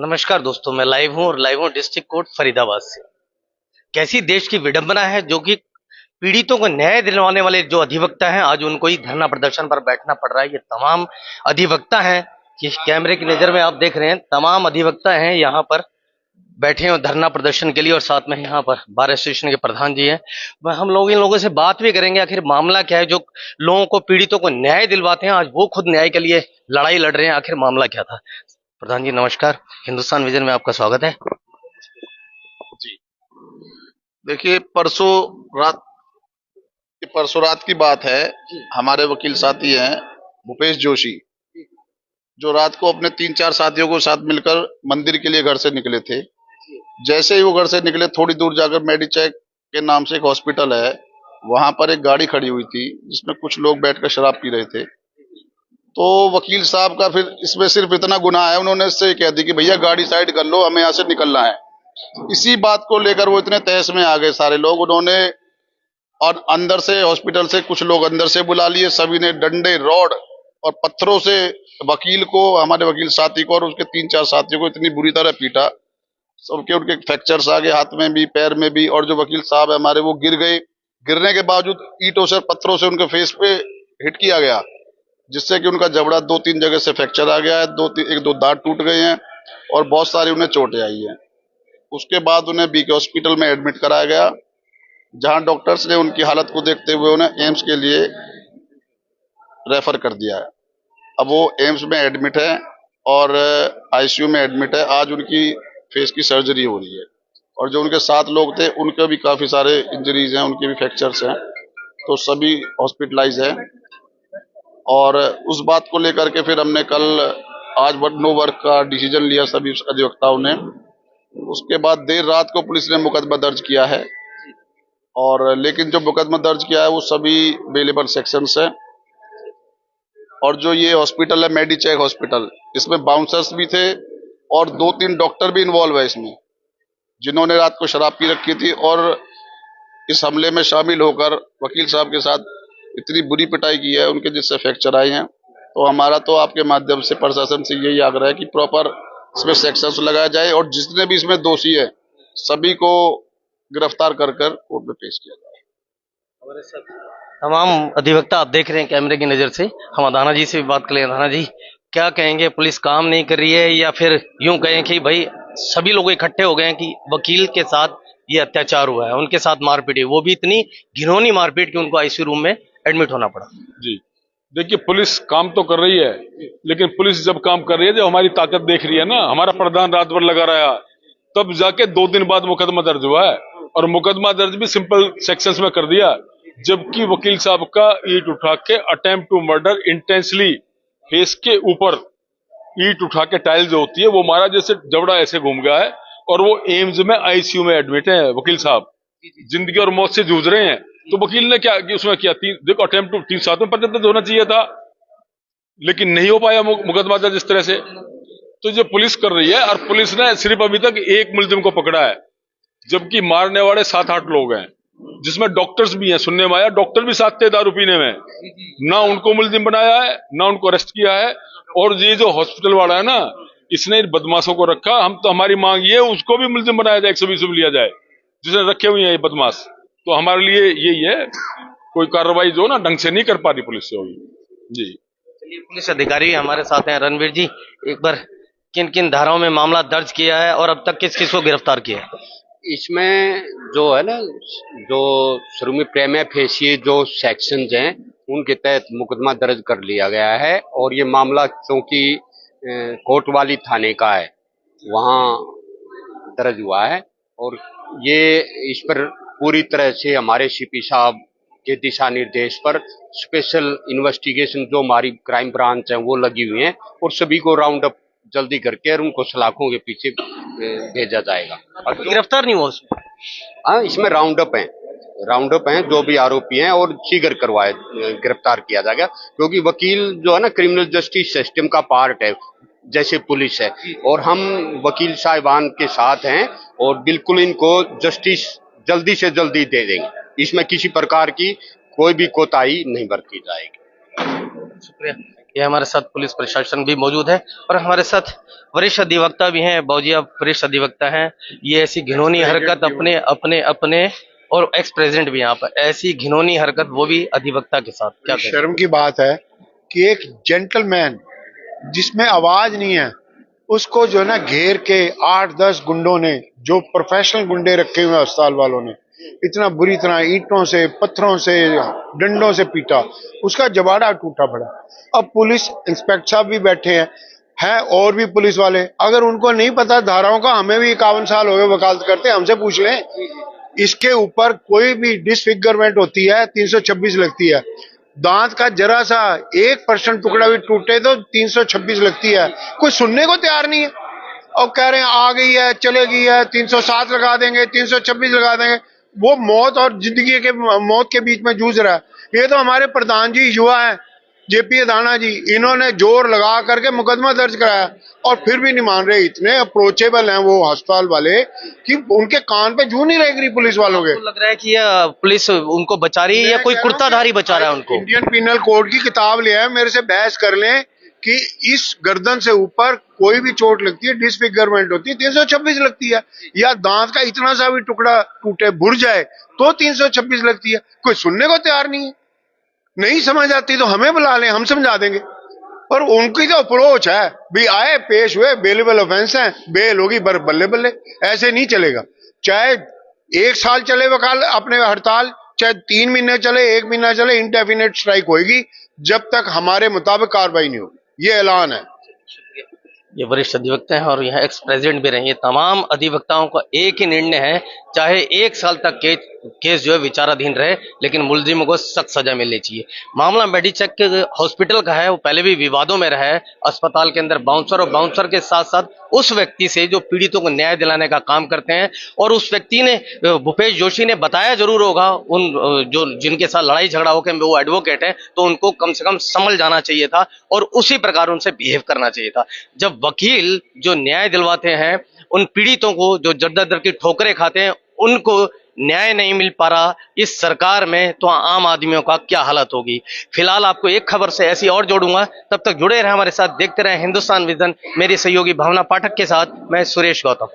नमस्कार दोस्तों, मैं लाइव हूं और लाइव हूं डिस्ट्रिक्ट कोर्ट फरीदाबाद से। कैसी देश की विडंबना है जो कि पीड़ितों को न्याय दिलवाने वाले जो अधिवक्ता हैं, आज उनको ही धरना प्रदर्शन पर बैठना पड़ रहा है। ये तमाम अधिवक्ता हैं कि कैमरे की नजर में आप देख रहे हैं, तमाम अधिवक्ता हैं यहाँ पर बैठे हैं धरना प्रदर्शन के लिए। और साथ में यहाँ पर बार एसोसिएशन के प्रधान जी हैं। हम लोग इन लोगों से बात भी करेंगे, आखिर मामला क्या है। जो लोगों को, पीड़ितों को न्याय दिलवाते हैं, आज वो खुद न्याय के लिए लड़ाई लड़ रहे हैं। आखिर मामला क्या था। प्रधान जी नमस्कार, हिंदुस्तान विजन में आपका स्वागत है जी। देखिए, परसों रात की बात है। हमारे वकील साथी हैं भूपेश जोशी, जो रात को अपने 3-4 साथियों को साथ मिलकर मंदिर के लिए घर से निकले थे। जैसे ही वो घर से निकले, थोड़ी दूर जाकर मेडिचेक के नाम से एक हॉस्पिटल है, वहां पर एक गाड़ी खड़ी हुई थी जिसमें कुछ लोग बैठकर शराब पी रहे थे। तो वकील साहब का फिर इसमें सिर्फ इतना गुनाह है, उन्होंने इससे कह दी कि भैया गाड़ी साइड कर लो, हमें यहाँ से निकलना है। इसी बात को लेकर वो इतने तहस में आ गए सारे लोग। उन्होंने और अंदर से, हॉस्पिटल से कुछ लोग अंदर से बुला लिए। सभी ने डंडे, रॉड और पत्थरों से वकील को, हमारे वकील साथी को और उसके 3-4 साथियों को इतनी बुरी तरह पीटा। सबके उनके फ्रैक्चर्स आ गए, हाथ में भी, पैर में भी। और जो वकील साहब है हमारे, वो गिर गए। गिरने के बावजूद ईंटों से, पत्थरों से उनके फेस पे हिट किया गया, जिससे कि उनका जबड़ा 2-3 जगह से फ्रैक्चर आ गया है। 1-2 दांत टूट गए हैं और बहुत सारी उन्हें चोटें आई हैं। उसके बाद उन्हें बीके हॉस्पिटल में एडमिट कराया गया, जहां डॉक्टर्स ने उनकी हालत को देखते हुए उन्हें एम्स के लिए रेफर कर दिया है। अब वो एम्स में एडमिट है और आईसीयू में एडमिट है। आज उनकी फेस की सर्जरी हो रही है। और जो उनके साथ लोग थे, उनके भी काफी सारे इंजरीज हैं, उनके भी फ्रैक्चर्स हैं, तो सभी हॉस्पिटलाइज हैं। और उस बात को लेकर के फिर हमने आज नो वर्क का डिसीजन लिया सभी अधिवक्ताओं ने। उसके बाद देर रात को पुलिस ने मुकदमा दर्ज किया है। और लेकिन जो मुकदमा दर्ज किया है वो सभी बेलेबल सेक्शंस है। और जो ये हॉस्पिटल है मेडिचेक हॉस्पिटल, इसमें बाउंसर्स भी थे और 2-3 डॉक्टर भी इन्वॉल्व है इसमें, जिन्होंने रात को शराब पी रखी थी और इस हमले में शामिल होकर वकील साहब के साथ इतनी बुरी पिटाई की है उनके, जिससे फ्रैक्चर आए हैं। तो हमारा तो आपके माध्यम से प्रशासन से यही आग्रह है कि प्रॉपर इसमें सेक्शंस लगाया जाए और जितने भी इसमें दोषी है सभी को गिरफ्तार कर कोर्ट में पेश किया जाए। हमारे साथ तमाम अधिवक्ता आप देख रहे हैं कैमरे की नजर से। हम अदाना जी से भी बात कर लें। अदाना जी, क्या कहेंगे, पुलिस काम नहीं कर रही है या फिर यूं कहें कि भाई सभी लोग इकट्ठे हो गए हैं कि वकील के साथ ये अत्याचार हुआ है, उनके साथ मारपीट हुई, वो भी इतनी घिनौनी मारपीट कि उनको आईसीयू रूम में एडमिट होना पड़ा। जी, देखिए, पुलिस काम तो कर रही है, लेकिन पुलिस जब काम कर रही है, जब हमारी ताकत देख रही है ना, हमारा प्रधान रात भर लगा रहा, तब जाके 2 दिन बाद मुकदमा दर्ज हुआ है। और मुकदमा दर्ज भी सिंपल सेक्शंस में कर दिया, जबकि वकील साहब का ईंट उठा के attempt to murder intensely face के ऊपर ईंट उठा के टाइल जो होती है वो मारा, जैसे जबड़ा ऐसे घूम गया है। और वो एम्स में आईसीयू में एडमिट है वकील साहब, जिंदगी और मौत से जूझ रहे हैं। तो वकील ने क्या उसमें किया, देखो अटेम्प्ट टू 3-7 में पदक होना चाहिए था, लेकिन नहीं हो पाया मुकदमा दर्ज इस तरह से। तो जो पुलिस कर रही है, और पुलिस ने सिर्फ अभी तक एक मुलजिम को पकड़ा है, जबकि मारने वाले 7-8 लोग हैं, जिसमें डॉक्टर्स भी हैं। सुनने में आया डॉक्टर भी साथ थे दारू पीने में। ना उनको मुलजिम बनाया है, ना उनको अरेस्ट किया है। और ये जो हॉस्पिटल वाला है ना, इसने इन बदमाशों को रखा। हम तो, हमारी मांग ये है उसको भी मुलजिम बनाया जाए, 120 में लिया जाए, जिसने रखे हुए हैं ये बदमाश। तो हमारे लिए यही है, कोई कार्रवाई जो ना ढंग से नहीं कर पा रही पुलिस से होगी। जी, चलिए, पुलिस अधिकारी हमारे साथ हैं। रणवीर जी, एक बार किन किन धाराओं में मामला दर्ज किया है और अब तक किस किस को गिरफ्तार किया है? इसमें जो है ना, जो शुरू में प्रेमा फेसी जो सेक्शंस हैं, उनके तहत मुकदमा दर्ज कर लिया गया है। और ये मामला चूंकि कोतवाली थाने का है, वहाँ दर्ज हुआ है। और ये इस पर पूरी तरह से हमारे सीपी साहब के दिशा निर्देश पर स्पेशल इन्वेस्टिगेशन जो हमारी क्राइम ब्रांच है वो लगी हुई है, और सभी को राउंड अप जल्दी करके और उनको सलाखों के पीछे भेजा जाएगा। और गिरफ्तार नहीं हुआ उसमें? हाँ, इसमें राउंड अप हैं जो भी आरोपी हैं, और शीघ्र गिरफ्तार किया जाएगा। क्योंकि वकील जो है ना, क्रिमिनल जस्टिस सिस्टम का पार्ट है, जैसे पुलिस है। और हम वकील साहिबान के साथ हैं और बिल्कुल इनको जस्टिस जल्दी से जल्दी दे देंगे। इसमें किसी प्रकार की कोई भी कोताही नहीं बरती जाएगी। शुक्रिया। ये हमारे साथ पुलिस प्रशासन भी मौजूद है और हमारे साथ वरिष्ठ अधिवक्ता भी हैं। बाबूजी आप वरिष्ठ अधिवक्ता हैं, ये ऐसी घिनौनी हरकत अपने अपने अपने और एक्स प्रेसिडेंट भी यहाँ पर, ऐसी घिनौनी हरकत वो भी अधिवक्ता के साथ, क्या कहें? शर्म की बात है कि एक जेंटलमैन जिसमें आवाज नहीं है उसको जो है ना घेर के 8-10 गुंडों ने, जो प्रोफेशनल गुंडे रखे हुए अस्पताल वालों ने, इतना बुरी तरह ईंटों से, पत्थरों से, डंडों से पीटा, उसका जबाड़ा टूटा पड़ा। अब पुलिस इंस्पेक्टर साहब भी बैठे हैं और भी पुलिस वाले, अगर उनको नहीं पता धाराओं का, हमें भी 51 साल हो गए वकालत करते, हमसे पूछ लें। इसके ऊपर कोई भी डिसफिगरमेंट होती है 326 लगती है। दांत का जरा सा 1% टुकड़ा भी टूटे तो 326 लगती है। कोई सुनने को तैयार नहीं है और कह रहे हैं आ गई है, चलेगी है, 307 लगा देंगे, 326 लगा देंगे। वो मौत और जिंदगी के मौत के बीच में जूझ रहा है। ये तो हमारे प्रधान जी युवा है, जेपी दाना जी, इन्होंने जोर लगा करके मुकदमा दर्ज कराया और फिर भी नहीं मान रहे। इतने अप्रोचेबल हैं वो अस्पताल वाले कि उनके कान पे जू नहीं रहेगी पुलिस वालों के। आपको लग रहा है कि यह पुलिस उनको बचा रही है या कोई कुर्ताधारी बचा रहा है उनको? इंडियन पिनल कोड की किताब ले आए, मेरे से बहस कर लें कि इस गर्दन से ऊपर कोई भी चोट लगती है, डिसफिगरमेंट होती है, 326 लगती है, या दांत का इतना सा भी टुकड़ा टूटे, भुर जाए तो 326 लगती है। कोई सुनने को तैयार नहीं है। नहीं समझ आती तो हमें बुला लें, हम समझा देंगे। और उनकी जो अप्रोच है, भी आए, पेश हुए, बेलेबल ऑफेंस है, बेल होगी, बल्ले बल्ले, ऐसे नहीं चलेगा। चाहे 1 साल चले वकाल अपने हड़ताल, चाहे 3 महीने चले, 1 महीना चले, इंडेफिनिट स्ट्राइक होगी जब तक हमारे मुताबिक कार्रवाई नहीं होगी। ये ऐलान है। ये वरिष्ठ अधिवक्ता हैं और यहाँ एक्स प्रेसिडेंट भी रहे। तमाम अधिवक्ताओं का एक ही निर्णय है, चाहे 1 साल तक केस जो है विचाराधीन रहे, लेकिन मुलजिमों को सख्त सजा मिलनी चाहिए। मामला मेडिचेक के हॉस्पिटल का है, वो पहले भी विवादों में रहा है। अस्पताल के अंदर बाउंसर और बाउंसर के साथ साथ उस व्यक्ति से जो पीड़ितों को न्याय दिलाने का काम करते हैं, और उस व्यक्ति ने, भूपेश जोशी ने बताया जरूर होगा उन जो जिनके साथ लड़ाई झगड़ा हो के वो एडवोकेट है, तो उनको कम से कम संभल जाना चाहिए था और उसी प्रकार उनसे बिहेव करना चाहिए था। जब वकील जो न्याय दिलवाते हैं उन पीड़ितों को, जो दर दर की ठोकरें खाते हैं, उनको न्याय नहीं मिल पा रहा इस सरकार में, तो आम आदमियों का क्या हालत होगी। फिलहाल आपको एक खबर से ऐसी और जोड़ूंगा, तब तक जुड़े रहे हमारे साथ, देखते रहे हिंदुस्तान विजन। मेरी सहयोगी भावना पाठक के साथ मैं सुरेश गौतम।